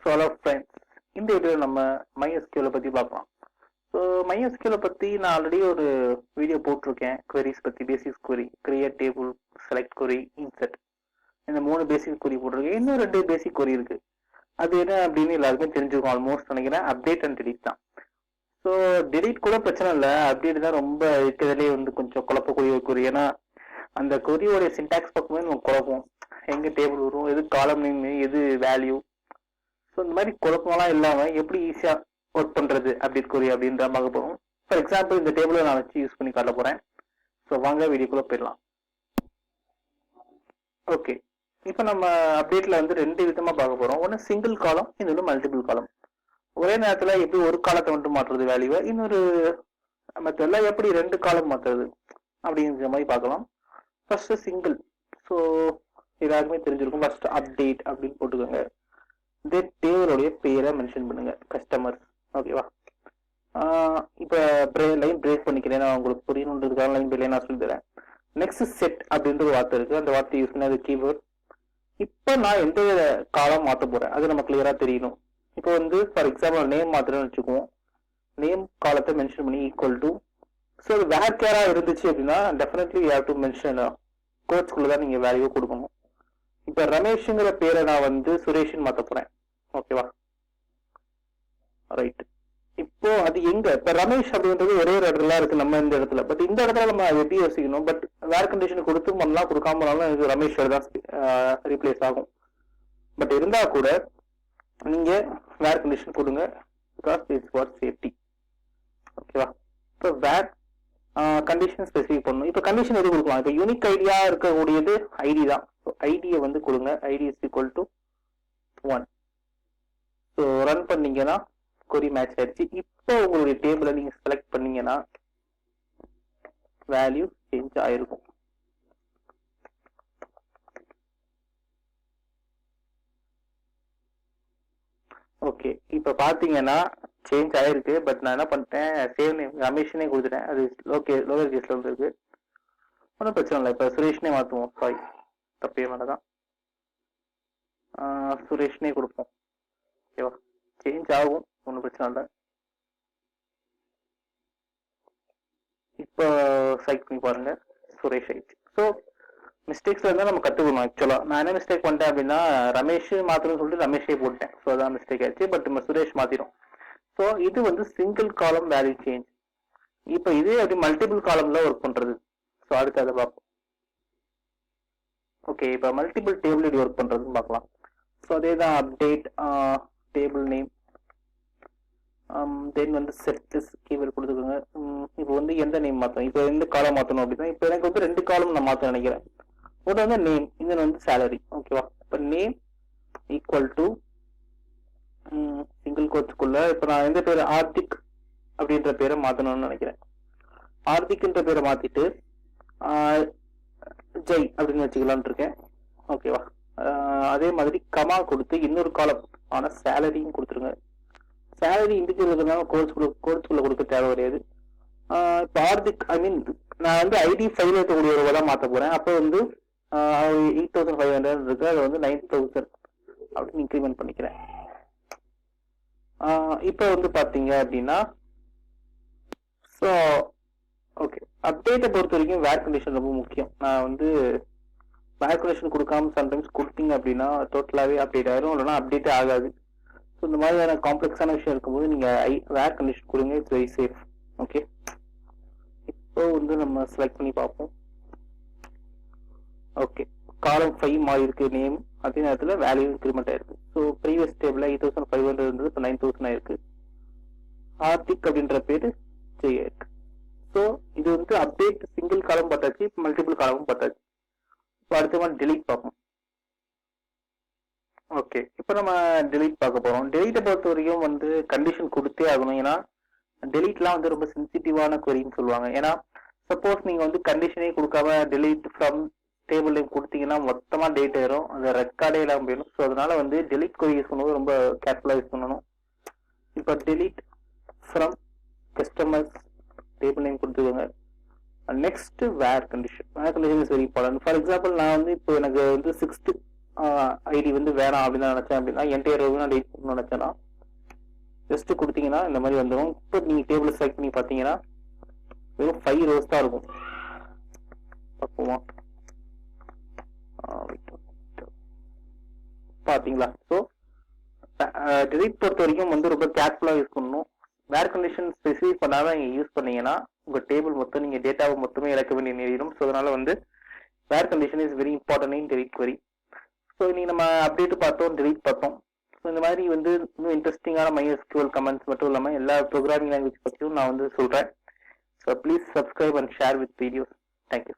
So hello friends, இந்த video நம்ம MySQL பற்றி பார்க்கலாம். ஸோ MySQL பற்றி நான் ஆல்ரெடி ஒரு வீடியோ போட்டிருக்கேன். queries பற்றி, பேசிக் query, create table, select query, insert, இந்த 3 பேசிக் query போட்டிருக்கேன். இன்னும் 2 பேசிக் query இருக்கு. அது என்ன அப்படின்னு எல்லாருமே தெரிஞ்சுக்கும் ஆல்மோஸ்ட் நினைக்கிறேன். அப்டேட் அண்ட் delete தான். ஸோ delete கூட பிரச்சனை இல்லை, அப்டேட் தான் ரொம்ப இருக்கிறதுலே வந்து கொஞ்சம் குழப்பக்கூடிய ஒரு query. ஏன்னா அந்த queryயோடைய சின்டாக்ஸ் பக்கமே நம்ம குழப்பம். எங்க டேபிள் வரும், எது காலம் நேம், எது வேல்யூ. ஸோ இந்த மாதிரி குழப்பமெல்லாம் இல்லாமல் எப்படி ஈஸியாக ஒர்க் பண்ணுறது அப்டேட் query அப்படின்ற பார்க்க போகிறோம். ஃபார் எக்ஸாம்பிள் இந்த டேபிளை நான் வச்சு யூஸ் பண்ணி காட்ட போகிறேன். ஸோ வாங்க வீடியோக்குள்ளே போயிடலாம். ஓகே, இப்போ நம்ம அப்டேட்டில் வந்து 2 விதமாக பார்க்க போகிறோம். ஒன்று சிங்கிள் காலம், இன்னொன்று மல்டிபிள் காலம். ஒரே நேரத்தில் எப்படி ஒரு காலத்தை மட்டும் மாற்றுறது வேல்யூவை, இன்னொரு மெத்தடில் எப்படி 2 காலம் மாற்றுறது அப்படிங்கிற மாதிரி பார்க்கலாம். First single. ஸோ எல்லாருக்குமே தெரிஞ்சிருக்கும். ஃபர்ஸ்ட் அப்டேட் அப்படின்னு போட்டுக்கோங்க. இந்த டேபிளோடைய பேரை மென்ஷன் பண்ணுங்க, கஸ்டமர். ஓகேவா? இப்போ லைன் பிரேக் பண்ணிக்கிறேன், நான் உங்களுக்கு புரியணுன்றதுக்காக லைன் பிரேக் நான் சொல்லி தரேன். நெக்ஸ்ட் செட் அப்படின்ற ஒரு வார்த்தை இருக்கு, அந்த வார்த்தை யூஸ் பண்ணி அது கீவேர்ட். இப்போ நான் எந்த காலம் மாற்ற போறேன் அது நம்ம கிளியரா தெரியணும். இப்போ வந்து ஃபார் எக்ஸாம்பிள் நேம் மாத்திரம்னு வச்சுக்குவோம். நேம் காலத்தை மென்ஷன் பண்ணி ஈக்குவல் டு. ஸோ அது வேர் கேரா இருந்துச்சு அப்படின்னா definitely you have to mention கோட்ஸ்குள்ள தான் நீங்க வேல்யூ கொடுக்கணும். இப்போ ரமேஷ்ங்கிற பேரை நான் வந்து சுரேஷ்னு மாற்ற போறேன். ஓகேவா? ரைட். இப்போ அது எங்க இப்ப ரமேஷ் அப்படின்றது ஒரே ஒரு இடத்துல இருக்கு நம்ம இந்த இடத்துல. பட் இந்த இடத்துல நம்ம எப்படி யோசிக்கணும், பட் வேர் கண்டிஷன் கொடுத்து பண்ணலாம், கொடுக்காம போனாலும் இது ரமேஷ் தான் ரீப்ளேஸ் ஆகும். பட் இருந்தா கூட நீங்க வேர் கண்டிஷன் கொடுங்க, பிகாஸ் இட்ஸ் ஃபார் சேஃப்டி. ஓகேவா? இப்போ வேர் கண்டிஷன் ஸ்பெசிஃபை பண்ணணும். இப்போ கண்டிஷன் எது கொடுக்கலாம்? இப்போ யூனிக் ஐடியா இருக்கக்கூடியது ஐடி தான். ஐடியை வந்து கொடுங்க, ID is equal to 1. So run பண்ணீங்கன்னா கொரி மேட்ச் ஆயிடுச்சு. இப்போ உங்களுடைய டேபிளை நீங்க செலக்ட் பண்ணீங்கன்னா வேல்யூ சேஞ்ச் ஆயிருக்கும். ஓகே, இப்போ பாத்தீங்கன்னா சேஞ்ச் ஆயிருக்கு. பட் நான் என்ன பண்ணிட்டேன், சேவ் நேம் ரமேஷ்னே கொடுத்துட்டேன். அது லோவர் கேஸ்ல வந்துருக்கு. ஒன்றும் பிரச்சனை இல்லை. இப்போ சுரேஷ்னே மாற்றுவோம். சாரி, தப்பே மேலதான். சுரேஷ்னே கொடுப்போம். ஓகேவா? சேஞ்ச் ஆகும், ஒன்றும் பிரச்சனை இல்லை. இப்போ செலக்ட் பண்ணி பாருங்க, சுரேஷ் ஆயிடுச்சு. ஸோ மிஸ்டேக்ஸ்ல இருந்தால் நம்ம கற்றுக்கணும். ஆக்சுவலா நான் என்ன மிஸ்டேக் பண்ணிட்டேன் அப்படின்னா, ரமேஷ் மாத்திரம் சொல்லிட்டு ரமேஷே போட்டேன். ஸோ அதான் மிஸ்டேக் ஆயிடுச்சு. பட் நம்ம சுரேஷ் மாத்திரும். ஸோ இது வந்து சிங்கிள் காலம் வேல்யூ சேஞ்ச். இப்போ இதே அப்படி மல்டிபிள் காலம்ல ஒர்க் பண்றது. ஸோ அடுத்து அதை பார்ப்போம். ஓகே, இப்போ மல்டிபிள் டேபிள் எப்படி ஒர்க் பண்றதுன்னு பார்க்கலாம். ஸோ அதே தான் அப்டேட் டேபிள் நேம், தென் வந்து செட் கீவேர்ட் கொடுத்துக்கோங்க. இப்போ வந்து எந்த நேம் மாற்றணும், இப்போ எந்த காலம் மாற்றணும் அப்படின்னா, இப்போ எனக்கு வந்து 2 காலம் நான் மாற்ற நினைக்கிறேன். ஒன்று வந்து நேம், இன்னொன்று வந்து சேலரி. ஓகேவா? இப்போ நேம் ஈக்குவல் டு சிங்கிள் கோட்ஸ்குள்ள இப்போ நான் எந்த பேர் ஆர்த்திக் அப்படின்ற பேரை மாற்றணும்னு நினைக்கிறேன். ஆர்த்திக்ன்ற பேரை மாற்றிட்டு ஜெய் அப்படின்னு வச்சுக்கலான் இருக்கேன். ஓகேவா? அதே மாதிரி கமா கொடுத்து இன்னொரு காலம் ஆனா சேலரியும் கொடுத்துருங்க. சேலரி இண்டிவிஜுவல் கோர்ஸ்குள்ள கொடுக்க தேவை கிடையாது. இப்போ ஆர்த்திக் நான் வந்து ஐடி 5 இருக்கக்கூடிய ஒரு தான் மாற்ற போறேன். அப்போ வந்து 8500 இருக்கு, அதை வந்து 9000 அப்படின்னு இன்க்ரிமெண்ட் பண்ணிக்கிறேன். இப்போ வந்து பாத்தீங்க அப்படின்னா, ஸோ ஓகே, அப்டேட்டை பொறுத்த வரைக்கும் வேர் கண்டிஷன் ரொம்ப முக்கியம். நான் வந்து வேர் கண்டிஷன் கொடுக்காம சம்டைம்ஸ் கொடுத்தீங்க அப்படின்னா டோட்டலாகவே அப்டேட் ஆயிரும், இல்லைன்னா அப்டேட்டே ஆகாது. ஸோ இந்த மாதிரியான காம்ப்ளெக்ஸான விஷயம் இருக்கும்போது நீங்க வேர் கண்டிஷன் கொடுங்க. It's very safe. ஓகே, இப்போ வந்து நம்ம செலக்ட் பண்ணி பார்ப்போம். ஓகே, காலம் 5 மாறி இருக்கு நேம், அதே நேரத்தில் வேல்யூ இன்க்ரிமெண்ட் ஆயிருக்கு. ஸோ ப்ரீவியஸ் டேபிள் 8500 இருந்தது, இப்போ 9000 ஆயிருக்கு. ஆர்த்திக் அப்படின்ற பேரு ஜெய் ஆயிருக்கு. ஸோ இது வந்து அப்டேட் சிங்கிள் காலம் பார்த்தாச்சு, மல்டிபிள் காலமும் பார்த்தாச்சு. இப்போ அடுத்த மாதிரி டெலீட் பார்ப்போம். ஓகே, இப்போ நம்ம டெலீட் பார்க்க போறோம். டெலீட்டை பொறுத்த வரைக்கும் வந்து கண்டிஷன் கொடுத்தே ஆகணும். ஏன்னா டெலீட்லாம் வந்து ரொம்ப சென்சிட்டிவான queryன்னு சொல்லுவாங்க. ஏன்னா சப்போஸ் நீங்க வந்து கண்டிஷனே கொடுக்காம டெலீட் ஃப்ரம் டேபிள் நேம் கொடுத்தீங்கன்னா மொத்தமா டேட் ஆயிரும், அந்த ரெக்கார்டே இல்லாமல் போயிடும். ஸோ அதனால வந்து டெலீட் query யூஸ் பண்ணும்போது ரொம்ப கேர்ஃபுல்லா யூஸ் பண்ணணும். இப்போ delete from customers table name கொடுத்துக்கோங்க. Next where condition. Where condition is very important. For example நான் வந்து இப்போ எனக்கு வந்து 6th ஐடி வந்து வேணாம் அப்படின்னு நினைச்சேன் அப்படின்னா என்டையர் ரோவையும் நான் டெலிட் பண்ணணும்னு நினைச்சேன்னா ஜஸ்ட் கொடுத்தீங்கன்னா இந்த மாதிரி வந்துடும். இப்போ நீங்க டேபிள் செலக்ட் பண்ணி பார்த்தீங்கன்னா வெறும் 5 rows தான் இருக்கும். பார்ப்போமா? பாத்தீங்களா? ஸோ டெலிட் பொறுத்த வரைக்கும் வந்து ரொம்ப கேர்ஃபுல்லா யூஸ் பண்ணணும். வேர் கண்டிஷன் ஸ்பெசிஃபை பண்ணாம நீங்க யூஸ் பண்ணீங்கன்னா உங்க டேபிள் மொத்தம் நீங்க டேட்டாவை மொத்தமே இழக்க வேண்டிய நேரிடும். ஸோ அதனால வந்து where condition is very important in delete query. So இன்னைக்கு நம்ம அப்டேட் பார்த்தோம், டெலிட் பார்த்தோம். ஸோ இந்த மாதிரி வந்து இன்னும் இன்ட்ரெஸ்டிங்கான MySQL கமெண்ட்ஸ் மட்டும் இல்லாமல் எல்லா ப்ரோக்ராமிங் லாங்குவேஜ் பற்றியும் நான் வந்து சொல்றேன். So please subscribe and share with videos. Thank you.